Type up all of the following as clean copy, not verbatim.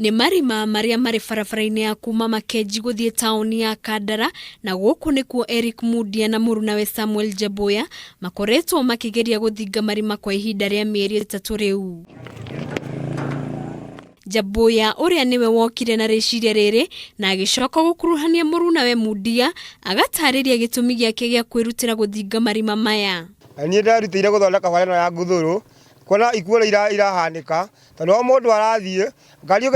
Nĩ marima maria marĩ barabara-inĩ ya kuma Makenji gũthiĩ taũni ya Kandara, na gũkũ nĩkuo Eric Mundia na mũrunawe Samuel Jaboya makoretwo makĩgeria gũthinga marima kwa ihinda rĩa mĩeri 3 rĩu. Jaboya ũrĩa nĩwe wokire na rĩciria rĩrĩ na agĩcoka gũkuruhania mũrunawe Mundia agatarĩria gĩtũmi gĩake gĩa kwĩrutĩra gũthinga marima maya. Niĩ ndarutĩire gũthondeka barabara ya Nguthũrũ kuona ikuũ irahanĩka, tondũ o mũndũ arathiĩ ngari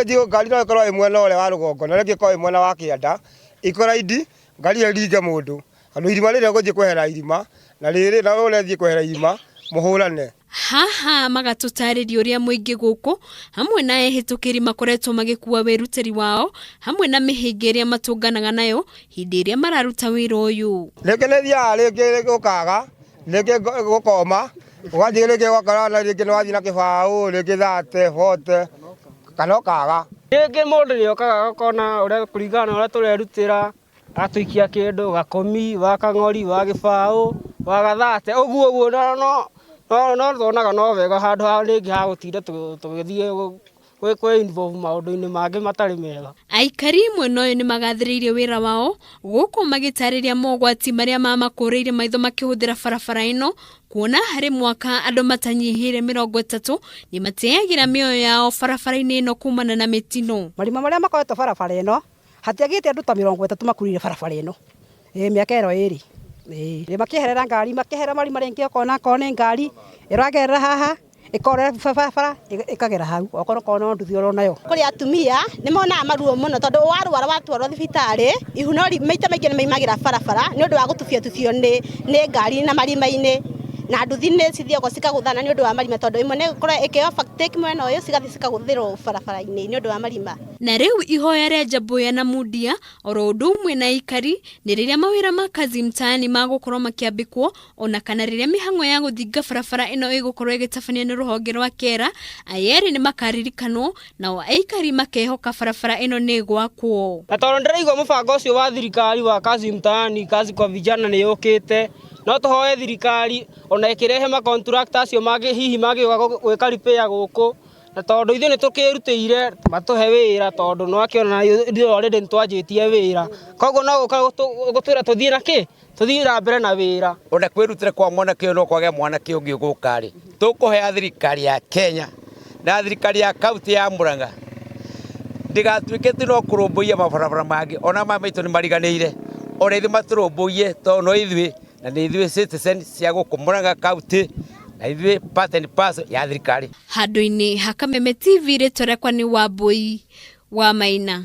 no ĩkorwo ĩ mwena ũrĩa wa rũgongo na rĩngĩ ĩkorwo ĩ mwena wa kĩanda, ikoraidi ngari ĩringe mũndũ, tondũ irima rĩrĩa gũthiĩ kwehera irima na rĩrĩ na ũrĩa kwehera irima mũhũrane. Haha magatũtarĩria ũrĩa mũingĩ gũkũ hamwe na ehĩtũkĩri makoretwo magĩkua wĩrutĩri wao hamwe na mĩhĩnga ĩrĩa matũnganaga nayo hĩndĩ ĩrĩa mararuta wĩra ũyũ. Rĩngĩ nĩ thiaga rĩngĩ gũkaga, rĩngĩ gũkoma, ũgathiĩ rĩngĩ ũgakora na rĩngĩ nĩ wathiĩ na kĩbaũ rĩngĩ 30, 40 kana ũkaga. Rĩngĩ mũndũ nĩ okaga agakona ũrĩa kũringana na ũrĩa tũrerutĩra, atũikia kĩndũ gakũmi, wa kang'ori, wa gĩbaũ, wa 30 ũguo no tuonaga no wega handũ ha rĩngĩ ha gũtinda tũgĩthiĩ kwĩ involve maũndũ-inĩ mangĩ matarĩ mega. Aikari mwena ũyũ nĩ magathĩrĩirie wĩra wao gũkũ magĩtarĩria mogwati marĩa mamakũrĩire maitho makĩhũthĩra barabara ĩno, kuona harĩ mwaka andũ matanyihĩire 30 nĩ mateagĩra mĩoyo yao barabara-inĩ ĩno kumana na mĩtino. Marima marĩa makoretwo barabara ĩno hatiagĩte andũ ta 30 makurire barabara ĩno mĩaka ĩno ĩrĩ. Makĩherera ngari, makĩhera marima rĩngĩ okona ngari ĩragerera haha ikorera barabara ikagera hau okorwo no nduthi oronayo. Kuri atumia nĩ monaga maruo mũno tondũ warwara watwarwo thibitarĩ ihuno maita maingĩ nĩ maimagira barabara nĩ ũndũ wa gũtubio nĩ ngari na marima-inĩ, na nduthi nĩ cithiagwo cikagũthana nĩ ũndũ wa marima, tondũ imwe nĩ ĩkorwo ĩkĩoya overtake mwena ũyũ cigathiĩ cikagũthĩrwo barabara-inĩ nĩ ũndũ wa marima. Na rĩu ihoya rĩa Jaboya na Mundia oro ũndũ ũmwe na aikari nĩ rĩrĩa mawĩra ma kazi mtaani magũkorwo makĩambĩkwo, ona kana rĩrĩa mĩhang'o ya gũthinga barabara ĩno ĩgũkorwo ĩgĩtabanio nĩ rũhonge rwa Kera, ayeri nĩ makaririkanwo nao aikari makehoka barabara ĩno nĩ gwakwo. Na tondũ ndĩraigua mũbango ũcio wa thirikari wa kazi mtaani, kazi kwa vijana nĩ yũkĩte, no tũhoe thirikari ona ĩkĩrehe ma contractor acio mangĩ hihi magĩũka gwĩka repair gũkũ, na tondũ ithuĩ nĩ tũkĩrutĩire matũhe wĩra, tondũ no akĩona ithuĩ already nĩ twanjĩtie wĩra, koguo no gũtwĩra tũthiĩ na kĩ tũthiĩ mbere na wĩra. Ona kwĩrutĩra kwa mwanake ũyũ no kwage mwanake ũngĩ ũgũka rĩ, tũkũhea thirikari ya Kenya na thirikari ya kaunti ya Murang'a ndigatuĩke tu no kũrũmbũiya mabarabara mangĩ, ona maitũ nĩ mariganĩire, ona ithuĩ matũrũmbũiye tondũ no ithuĩ na nĩ ithuĩ citizen cia gũkũ Murang'a kaunti na ithuĩ part and parcel ya thirikari. Handũ-inĩ ha Kameme TV rĩtwa rĩakwa nĩ Wambui wa Maina.